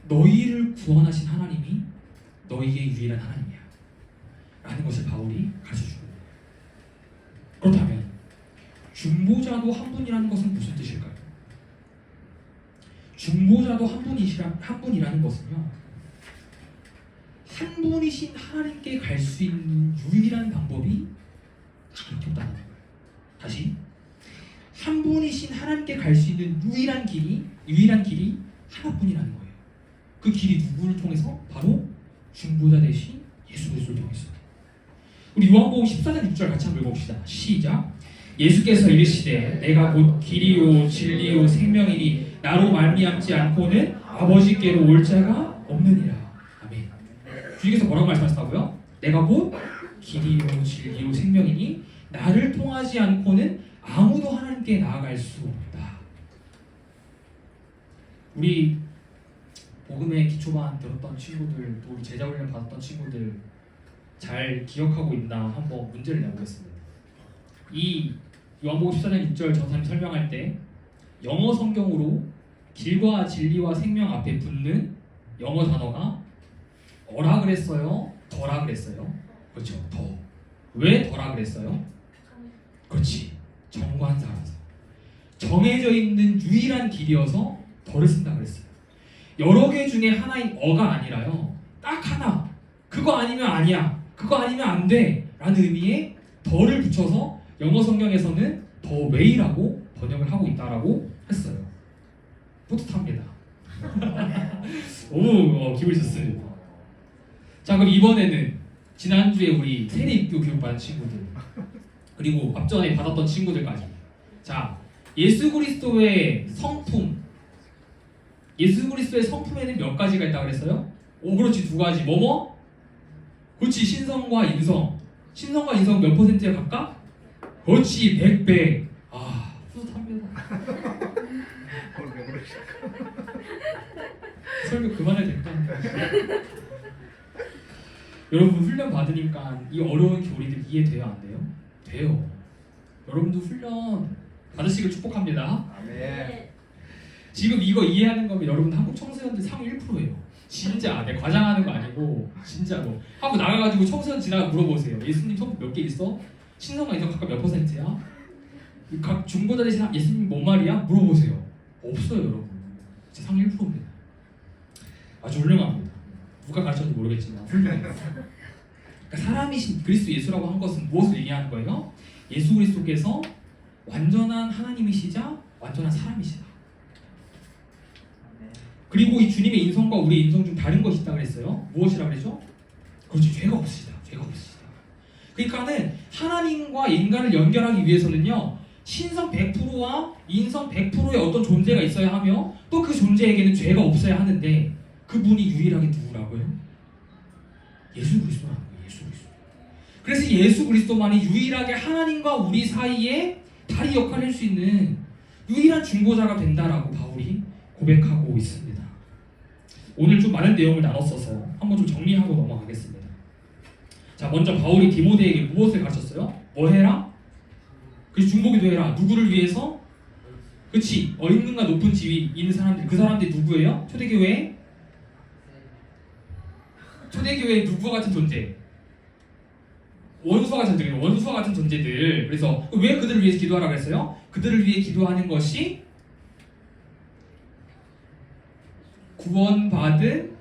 너희를 구원하신 하나님이 너희의 유일한 하나님이야 라는 것을 바울이 가르쳐주고 있는 거예요. 그렇다면 중보자도 한 분이라는 것은 무슨 뜻일까요? 중보자도 한 분이라는 것은요, 한 분이신 하나님께 갈 수 있는 유일한 방법이 이렇게 없다는 거예요. 다시, 한 분이신 하나님께 갈 수 있는 유일한 길이 하나뿐이라는 거예요. 그 길이 누구를 통해서? 바로 중보자 대신 예수 그리스도를 통해서. 우리 요한복음 14장 6절 같이 한번 읽어봅시다. 시작. 예수께서 이르시되 내가 곧 길이요 진리요 생명이니 나로 말미암지 않고는 아버지께로 올 자가 없느니라. 아멘. 주님께서 뭐라고 말씀하셨다고요? 내가 곧 길이요 진리요 생명이니 나를 통하지 않고는 아무도 하나님께 나아갈 수 없다. 우리 복음의 기초반 들었던 친구들, 또 우리 제자훈련 받았던 친구들 잘 기억하고 있나 한번 문제를 내보겠습니다. 이 요한복음 14장 6절 전사님 설명할 때 영어 성경으로 길과 진리와 생명 앞에 붙는 영어 단어가 어라 그랬어요? 더라 그랬어요? 그렇죠. 더. 왜 더라 그랬어요? 그렇지. 정관사라서. 정해져 있는 유일한 길이어서 더를 쓴다 그랬어요. 여러 개 중에 하나인 어가 아니라요, 딱 하나. 그거 아니면 아니야. 그거 아니면 안 돼. 라는 의미의 더를 붙여서 영어 성경에서는 더 웨이라고 번역을 하고 있다라고 했어요. 뿌듯합니다. 오, 기분이 좋습니다. 자, 그럼 이번에는 지난주에 우리 세례 입교 교육받은 친구들, 그리고 앞전에 받았던 친구들까지. 자, 예수 그리스도의 성품, 예수 그리스도의 성품에는 몇 가지가 있다고 그랬어요? 오, 그렇지, 두 가지. 뭐뭐? 그렇지, 신성과 인성. 신성과 인성 몇 퍼센트에 각각? 그렇지, 100배. 아, 뿌듯합니다. 오늘 왜 그러시? 설교 그만해도 될까? 여러분 훈련 받으니까 이 어려운 교리들 이해돼요 안 돼요? 돼요. 여러분도 훈련 받으시길 축복합니다. 아멘. 지금 이거 이해하는 거면 여러분 한국 청소년들 상위 1%예요. 진짜 내 과장하는 거 아니고 진짜로 하고 나가가지고 청소년 지나가 물어보세요. 예수님 선물 몇 개 있어? 신성한 이성 각각 몇 %야? 각 중보자 되신 예수님 뭔 말이야? 물어보세요. 없어요 여러분. 진짜 상위 1%입니다. 아주 훌륭합니다. 누가 가르쳤는지 모르겠지만 훌륭해요. 그러니까 사람이신 그리스도 예수라고 한 것은 무엇을 얘기하는 거예요? 예수 그리스도께서 완전한 하나님이시자 완전한 사람이시다. 그리고 이 주님의 인성과 우리의 인성 중 다른 것이 있다고 그랬어요. 무엇이라고 그랬죠? 그렇죠. 죄가 없으시다. 죄가 없으시다. 그러니까는 하나님과 인간을 연결하기 위해서는요. 신성 100%와 인성 100%의 어떤 존재가 있어야 하며 또 그 존재에게는 죄가 없어야 하는데 그분이 유일하게 누구라고요? 예수 그리스도라는 거예요. 예수 그리스도. 그래서 예수 그리스도만이 유일하게 하나님과 우리 사이에 다리 역할을 할 수 있는 유일한 중보자가 된다라고 바울이 고백하고 있습니다. 오늘 좀 많은 내용을 나눴어서 한번 좀 정리하고 넘어가겠습니다. 자, 먼저 바울이 디모데에게 무엇을 가르쳤어요? 뭐 해라? 그 중보기도 해라. 누구를 위해서? 그치? 임금과 높은 지위 있는 사람들, 그 사람들이 누구예요? 초대교회 누구와 같은 존재? 원수와 같은 존재들. 그래서 왜 그들을 위해서 기도하라고 했어요? 그들을 위해 기도하는 것이 구원받은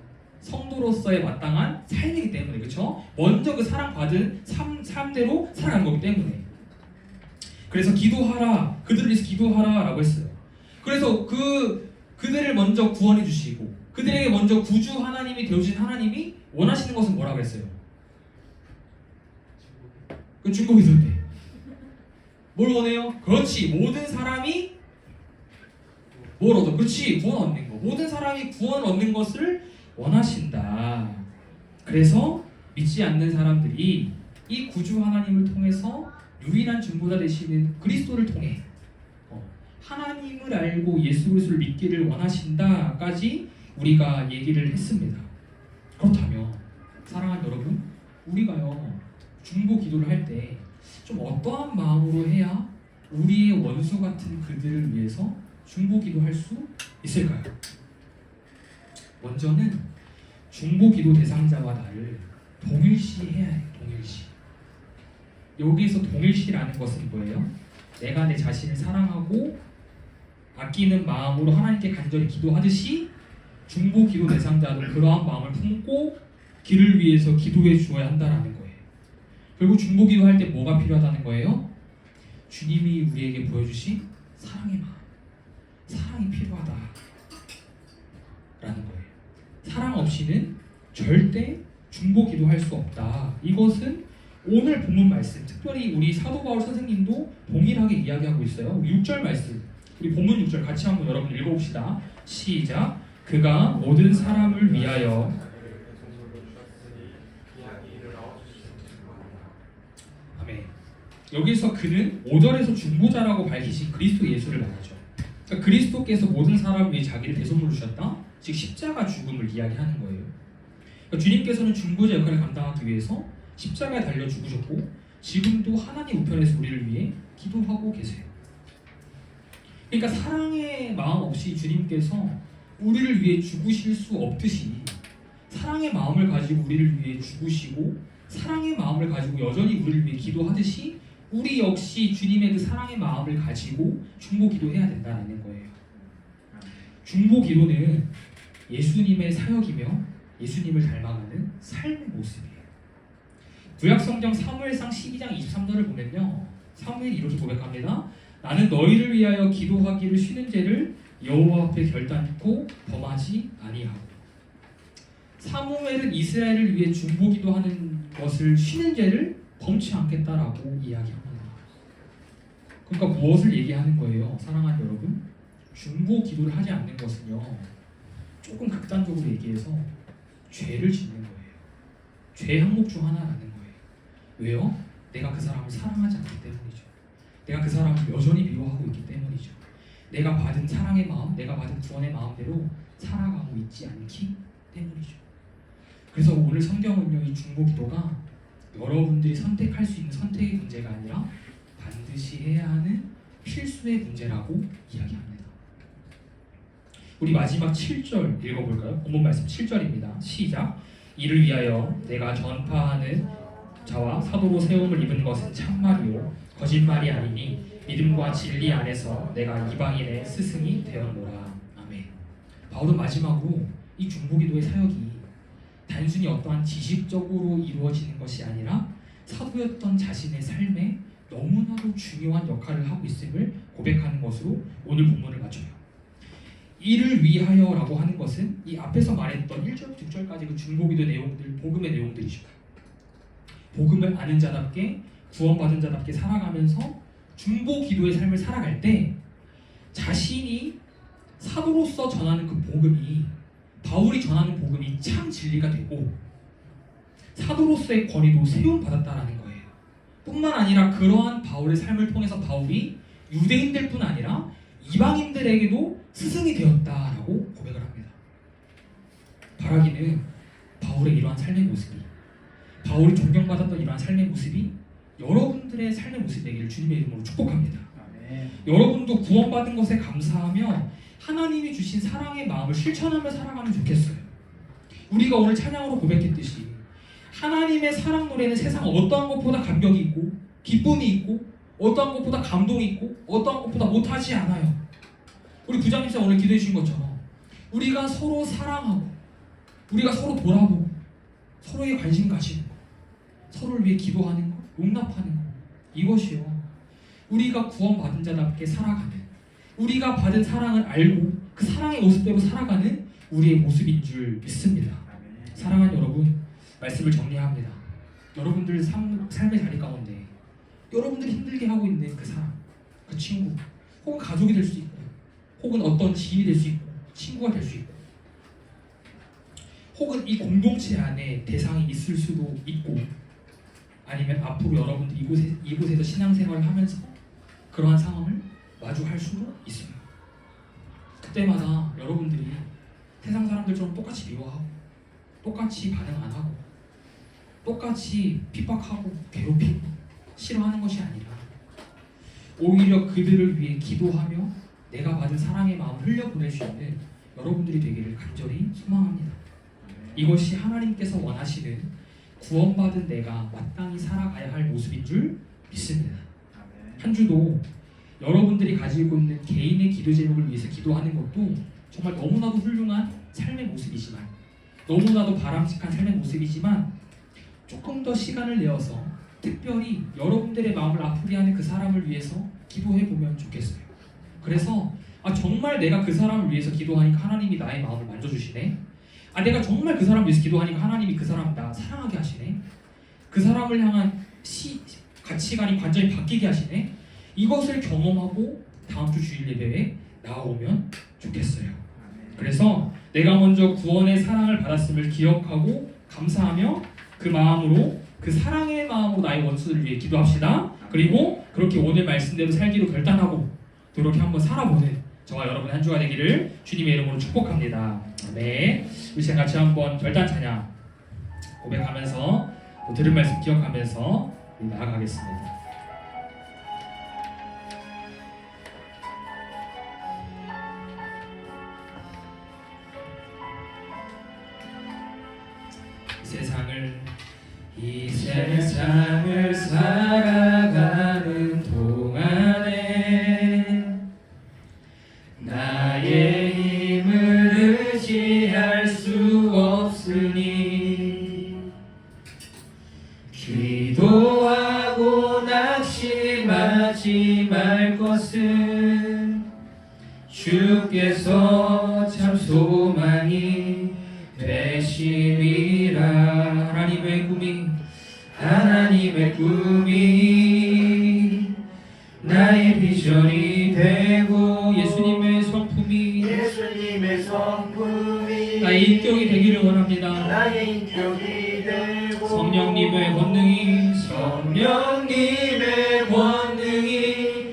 성도로서의 마땅한 삶이기 때문에, 그렇죠? 먼저 그 사랑받은 삶대로 살아가는 거기 때문에. 그래서 기도하라, 그들을 위해서 기도하라라고 했어요. 그래서 그들을 먼저 구원해 주시고 그들에게 먼저 구주 하나님이 되어주신 하나님이 원하시는 것은 뭐라고 했어요? 그 중보기도인데 뭘 원해요? 그렇지, 모든 사람이 뭘 얻어? 그렇지, 구원 얻는 거. 모든 사람이 구원 얻는 것을 원하신다. 그래서 믿지 않는 사람들이 이 구주 하나님을 통해서 유일한 중보자 되시는 그리스도를 통해 하나님을 알고 예수 그리스도를 믿기를 원하신다까지 우리가 얘기를 했습니다. 그렇다면 사랑하는 여러분, 우리가요 중보 기도를 할 때 좀 어떠한 마음으로 해야 우리의 원수 같은 그들을 위해서 중보 기도할 수 있을까요? 먼저는 중보 기도 대상자와 나를 동일시해야 해요. 동일시. 여기서 동일시라는 것은 뭐예요? 내가 내 자신을 사랑하고 아끼는 마음으로 하나님께 간절히 기도하듯이 중보 기도 대상자도 그러한 마음을 품고 길을 위해서 기도해 주어야 한다라는 거예요. 결국 중보 기도할 때 뭐가 필요하다는 거예요? 주님이 우리에게 보여주신 사랑의 마음, 사랑이 필요하다라는 거예요. 사랑 없이는 절대 중보 기도할 수 없다. 이것은 오늘 본문 말씀, 특별히 우리 사도 바울 선생님도 동일하게 이야기하고 있어요. 6절 말씀, 우리 본문 6절 같이 한번 여러분 읽어봅시다. 시작. 그가 모든 사람을 위하여 아멘. 여기서 그는 5절에서 중보자라고 밝히신 그리스도 예수를 말하죠. 그러니까 그리스도께서 모든 사람을 위해 자기를 대속물로 주셨다. 즉 십자가 죽음을 이야기하는 거예요. 그러니까 주님께서는 중보자 역할을 감당하기 위해서 십자가에 달려 죽으셨고 지금도 하나님 우편에서 우리를 위해 기도하고 계세요. 그러니까 사랑의 마음 없이 주님께서 우리를 위해 죽으실 수 없듯이 사랑의 마음을 가지고 우리를 위해 죽으시고 사랑의 마음을 가지고 여전히 우리를 위해 기도하듯이 우리 역시 주님의 그 사랑의 마음을 가지고 중보 기도해야 된다는 거예요. 중보 기도는 예수님의 사역이며 예수님을 닮아가는 삶의 모습이에요. 구약성경 사무엘상 12장 23절을 보면요, 사무엘이 이렇게 고백합니다. 나는 너희를 위하여 기도하기를 쉬는 죄를 여호와 앞에 결단코 범하지 아니하고. 사무엘은 이스라엘을 위해 중보 기도하는 것을 쉬는 죄를 범치 않겠다라고 이야기합니다. 그러니까 무엇을 얘기하는 거예요? 사랑하는 여러분, 중보 기도를 하지 않는 것은요, 조금 극단적으로 얘기해서 죄를 짓는 거예요. 죄 항목 중 하나라는 거예요. 왜요? 내가 그 사람을 사랑하지 않기 때문이죠. 내가 그 사람을 여전히 미워하고 있기 때문이죠. 내가 받은 사랑의 마음, 내가 받은 구원의 마음대로 살아가고 있지 않기 때문이죠. 그래서 오늘 성경은요, 이 중보기도가 여러분들이 선택할 수 있는 선택의 문제가 아니라 반드시 해야 하는 필수의 문제라고 이야기합니다. 우리 마지막 7절 읽어볼까요? 본문 말씀 7절입니다. 시작. 이를 위하여 내가 전파하는 자와 사도로 세움을 입은 것은 참말이요 거짓말이 아니니 믿음과 진리 안에서 내가 이방인의 스승이 되었노라. 아멘. 바울은 마지막으로 이 중보기도의 사역이 단순히 어떠한 지식적으로 이루어지는 것이 아니라 사도였던 자신의 삶에 너무나도 중요한 역할을 하고 있음을 고백하는 것으로 오늘 본문을 마쳐요. 이를 위하여라고 하는 것은 이 앞에서 말했던 1절, 6절까지 그 중보기도 내용들, 복음의 내용들이죠. 복음을 아는 자답게 구원받은 자답게 살아가면서 중보기도의 삶을 살아갈 때 자신이 사도로서 전하는 그 복음이, 바울이 전하는 복음이 참 진리가 되고 사도로서의 권위도 세움받았다라는 거예요. 뿐만 아니라 그러한 바울의 삶을 통해서 바울이 유대인들 뿐 아니라 이방인들에게도 스승이 되었다라고 고백을 합니다. 바라기는 바울의 이러한 삶의 모습이, 바울이 존경받았던 이러한 삶의 모습이 여러분들의 삶의 모습이 되기를 주님의 이름으로 축복합니다. 아멘. 여러분도 구원받은 것에 감사하며 하나님이 주신 사랑의 마음을 실천하며 살아가면 좋겠어요. 우리가 오늘 찬양으로 고백했듯이 하나님의 사랑 노래는 세상 어떠한 것보다 감격이 있고 기쁨이 있고 어떠한 것보다 감동이 있고 어떠한 것보다 못하지 않아요. 우리 부장님께서 오늘 기도해 주신 것처럼 우리가 서로 사랑하고 우리가 서로 돌아보고 서로에 관심 가지는 것, 서로를 위해 기도하는 것, 용납하는 것, 이것이요 우리가 구원받은 자답게 살아가는, 우리가 받은 사랑을 알고 그 사랑의 모습대로 살아가는 우리의 모습인 줄 믿습니다. 사랑하는 여러분, 말씀을 정리합니다. 여러분들 삶의 자리 가운데 여러분들이 힘들게 하고 있는 그 사람, 그 친구, 혹은 가족이 될 수 있고 혹은 어떤 지인이 될 수 있고 친구가 될 수 있고 혹은 이 공동체 안에 대상이 있을 수도 있고 아니면 앞으로 여러분들이 이곳에서 신앙생활을 하면서 그러한 상황을 마주할 수도 있어요. 그때마다 여러분들이 세상 사람들처럼 똑같이 미워하고 똑같이 반응 안 하고 똑같이 핍박하고 괴롭히고 싫어하는 것이 아니라 오히려 그들을 위해 기도하며 내가 받은 사랑의 마음을 흘려보낼 수 있는 여러분들이 되기를 간절히 소망합니다. 이것이 하나님께서 원하시는 구원받은 내가 마땅히 살아가야 할 모습인 줄 믿습니다. 한 주도 여러분들이 가지고 있는 개인의 기도 제목을 위해서 기도하는 것도 정말 너무나도 훌륭한 삶의 모습이지만 너무나도 바람직한 삶의 모습이지만 조금 더 시간을 내어서 특별히 여러분들의 마음을 아프게 하는 그 사람을 위해서 기도해보면 좋겠어요. 그래서 정말 내가 그 사람을 위해서 기도하니까 하나님이 나의 마음을 만져주시네. 내가 정말 그 사람을 위해서 기도하니까 하나님이 그 사람 나 사랑하게 하시네. 그 사람을 향한 가치관이 완전히 바뀌게 하시네. 이것을 경험하고 다음 주 주일 예배에 나오면 좋겠어요. 그래서 내가 먼저 구원의 사랑을 받았음을 기억하고 감사하며 그 마음으로, 그 사랑의 마음으로 나의 원수들을 위해 기도합시다. 그리고 그렇게 오늘 말씀대로 살기로 결단하고 그렇게 한번 살아보는 저와 여러분의 한 주가 되기를 주님의 이름으로 축복합니다. 네, 우리 시간 같이 한번 결단 찬양 고백하면서 또 들은 말씀 기억하면서 나아가겠습니다. 이 세상을 살아가는 동안에 나의 힘을 의지할 수 없으니 기도하고 낙심하지 말 것은 주께서 참 소망이 되심이라. 하나님의 꿈이 나의 비전이 되고 예수님의 성품이 나의 인격이 되기를 원합니다. 성령님의 권능이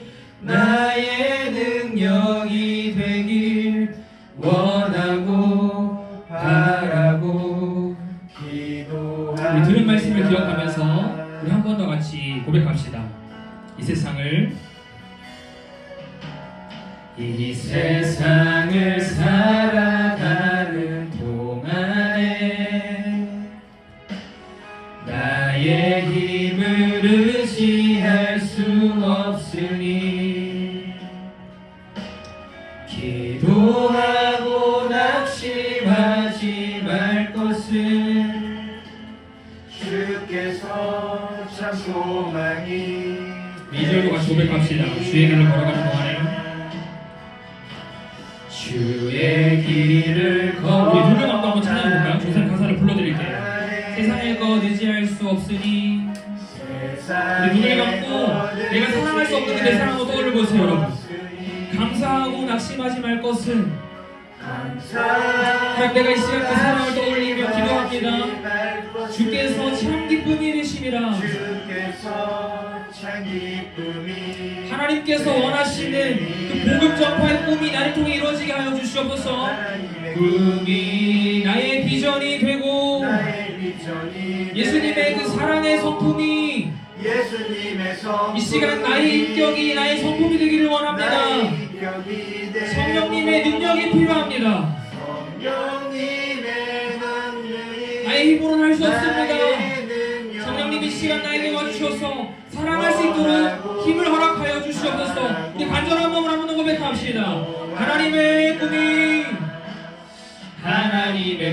이 세상을 살아가는 동안에 나의 힘을 의지할 수 없으니 기도하고 낙심하지 말 것은 주께서 참 소망이 2절도 같이 고백합시다. 주의 길을 걸어가는 동안에 주의 길을 걸어 우리 누르감도 한번 찾아볼까요? 조선 가사를 불러드릴게요. 세상의 것 의지할 수 없으니 우리 눈을 감고 내가 사랑할 수 없는 내 사랑으로 떠올려보세요 여러분. 감사하고 낙심하지 말 것은 하나님 내가 이 시간 그 사랑을 떠올리며 기도합니다. 주께서 참 기쁨이 되심이라. 하나님께서 원하시는 그 복음 전파의 꿈이 나를 통해 이루어지게 하여 주시옵소서. 꿈이 나의 비전이 되고 예수님의 그 사랑의 성품이 이 시간 나의 인격이 나의 성품이 되기를 원합니다. 성령님의 능력이 필요합니다. 나의 힘으로는 할 수 없습니다. 성령님 이 시간 나에게 와주셔서 사랑할 수 있도록 힘을 허락하여 주시옵소서. 우리 간절한 마음으로 한번 더 고백합시다. 하나님의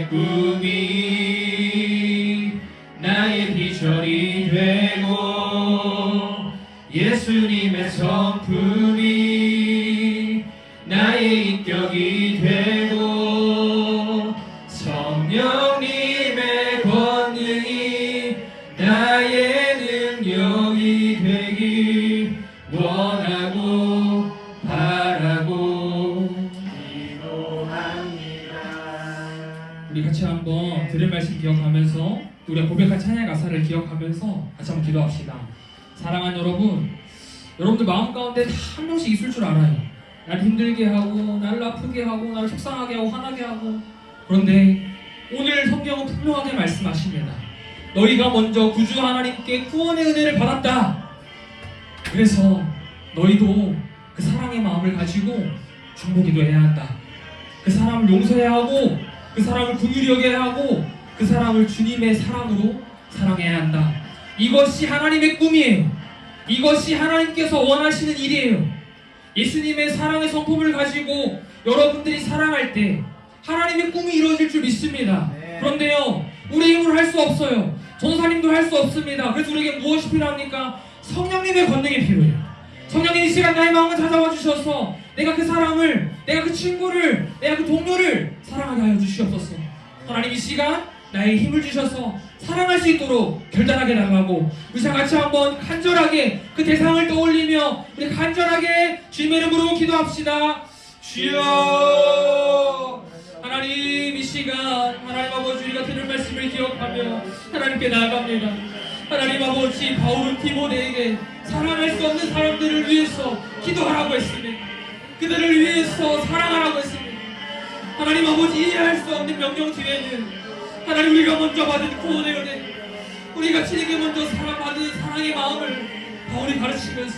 꿈이 나의 비전이 되고 예수님의 성품이 나의 인격이 되고 성령님의 권능이 나의 능력이 되길 원하고 바라고 기도합니다. 우리 같이 한번 들은 말씀 기억하면서 우리가 고백한 찬양 가사를 기억하면서 같이 한번 기도합시다. 사랑하는 여러분, 여러분들 마음 가운데 다 한 명씩 있을 줄 알아요. 날 힘들게 하고 나를 아프게 하고 나를 속상하게 하고 화나게 하고. 그런데 오늘 성경은 분명하게 말씀하십니다. 너희가 먼저 구주 하나님께 구원의 은혜를 받았다. 그래서 너희도 그 사랑의 마음을 가지고 중보기도 해야 한다. 그 사람을 용서해야 하고 그 사람을 긍휼히 여겨야 하고 그 사람을 주님의 사랑으로 사랑해야 한다. 이것이 하나님의 꿈이에요. 이것이 하나님께서 원하시는 일이에요. 예수님의 사랑의 성품을 가지고 여러분들이 사랑할 때 하나님의 꿈이 이루어질 줄 믿습니다. 그런데요, 우리 힘으로 할 수 없어요. 전사님도 할 수 없습니다. 그래서 우리에게 무엇이 필요합니까? 성령님의 권능이 필요해요. 성령님 이 시간 나의 마음을 찾아와 주셔서 내가 그 사람을, 내가 그 친구를, 내가 그 동료를 사랑하게 하여 주시옵소서. 하나님 이 시간 나의 힘을 주셔서 사랑할 수 있도록 결단하게 달라고 우리 다 같이 한번 간절하게 그 대상을 떠올리며 우리 간절하게 주님의 이름으로 기도합시다. 주여, 하나님 이 시간 하나님 아버지 우리가 들을 말씀을 기억하며 하나님께 나아갑니다. 하나님 아버지 바울은 디모데에게 사랑할 수 없는 사람들을 위해서 기도하라고 했습니다. 그들을 위해서 사랑하라고 했습니다. 하나님 아버지 이해할 수 없는 명령 뒤에는 하나님 우리가 먼저 받은 구원의 은혜, 우리가 주님께 먼저 사랑받은 사랑의 마음을 바울이 가르치면서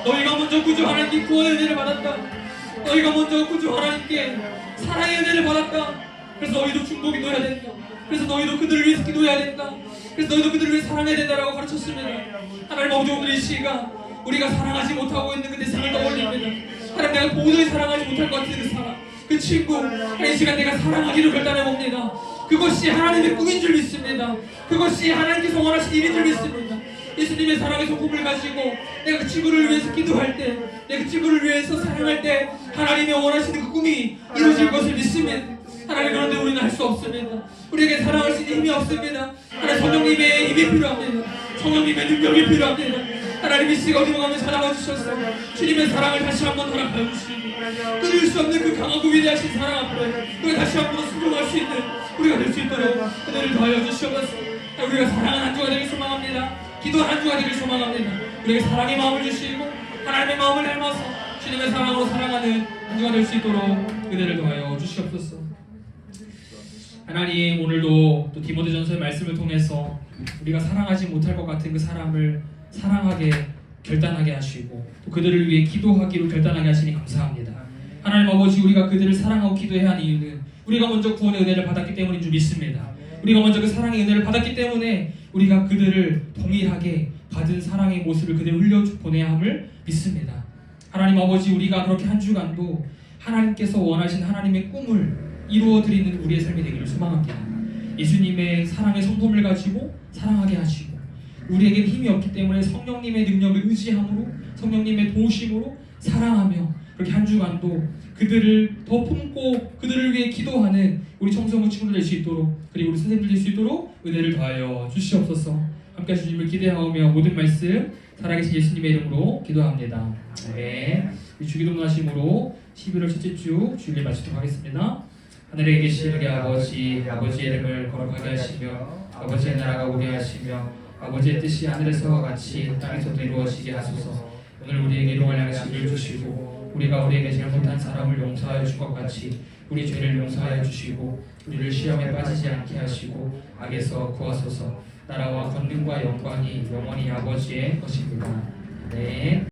너희가 먼저 구주 하나님께 구원의 은혜를 받았다. 너희가 먼저 구주 하나님께 사랑의 은혜를 받았다. 그래서 너희도 중보기 넣어야 된다. 그래서 너희도 그들을 위해서 기도해야 된다. 그래서 너희도 그들을 위해 사랑해야 된다라고 가르쳤습니다. 하나님 아버지 오늘 이 시간 우리가 사랑하지 못하고 있는 그 대상을 떠올립니다. 하나님 내가 도저히 사랑하지 못할 것 같은 그 사람, 그 친구, 이 시간 내가 사랑하기를 결단해 봅니다. 그것이 하나님의 꿈인 줄 믿습니다. 그것이 하나님께서 원하신 일인 줄 믿습니다. 예수님의 사랑의 성품을 가지고 내가 그 친구를 위해서 기도할 때, 내가 그 친구를 위해서 사랑할 때 하나님의 원하시는 그 꿈이 이루어질 것을 믿습니다. 하나님 그런데 우리는 할 수 없습니다. 우리에게 사랑할 수 있는 힘이 없습니다. 하나님 성령님의 힘이 필요합니다. 성령님의 능력이 필요합니다. 하나님 이 시간 어디로 가면 찾아와 주셔서 주님의 사랑을 다시 한번 허락하여 주시고 끊을 수 없는 그 강하고 위대하신 사랑 앞에 우리가 다시 한번 순종할 수 있는 우리가 될 수 있도록 그들을 더하여 주시옵소서. 우리가 사랑하는 한 주가 되길 소망합니다. 기도하는 한 주가 되길 소망합니다. 우리에게 사랑의 마음을 주시고 하나님의 마음을 닮아서 주님의 사랑으로 사랑하는 한 주가 될 수 있도록 그들을 더하여 주시옵소서. 하나님 오늘도 또 디모데전서의 말씀을 통해서 우리가 사랑하지 못할 것 같은 그 사람을 사랑하게 결단하게 하시고 또 그들을 위해 기도하기로 결단하게 하시니 감사합니다. 하나님 아버지, 우리가 그들을 사랑하고 기도해야 하는 이유는 우리가 먼저 구원의 은혜를 받았기 때문인 줄 믿습니다. 우리가 먼저 그 사랑의 은혜를 받았기 때문에 우리가 그들을 동일하게 받은 사랑의 모습을 그대로 흘려보내야 함을 믿습니다. 하나님 아버지, 우리가 그렇게 한 주간도 하나님께서 원하신 하나님의 꿈을 이루어드리는 우리의 삶이 되기를 소망합니다. 예수님의 사랑의 성품을 가지고 사랑하게 하시고 우리에게 힘이 없기 때문에 성령님의 능력을 의지함으로 성령님의 도우심으로 사랑하며 그렇게 한 주간도 그들을 더 품고 그들을 위해 기도하는 우리 청소년 친구들 될 수 있도록, 그리고 우리 선생님들 될 수 있도록 은혜를 더하여 주시옵소서. 함께 주님을 기대하오며 모든 말씀 살아계신 예수님의 이름으로 기도합니다. 네. 주기도문하심으로 11월 첫째 주 주일을 마치도록 하겠습니다. 하늘에 계신 우리 아버지, 아버지의 이름을 거룩하게 하시며 아버지의 나라가 오게 하시며 아버지의 뜻이 하늘에서와 같이 땅에서도 이루어지게 하소서. 오늘 우리에게 일용할 양식을 주시고 우리가 우리에게 잘못한 사람을 용서하여 준 것 같이 우리 죄를 용서하여 주시고 우리를 시험에 빠지지 않게 하시고 악에서 구하소서. 나라와 권능과 영광이 영원히 아버지의 것입니다. 네.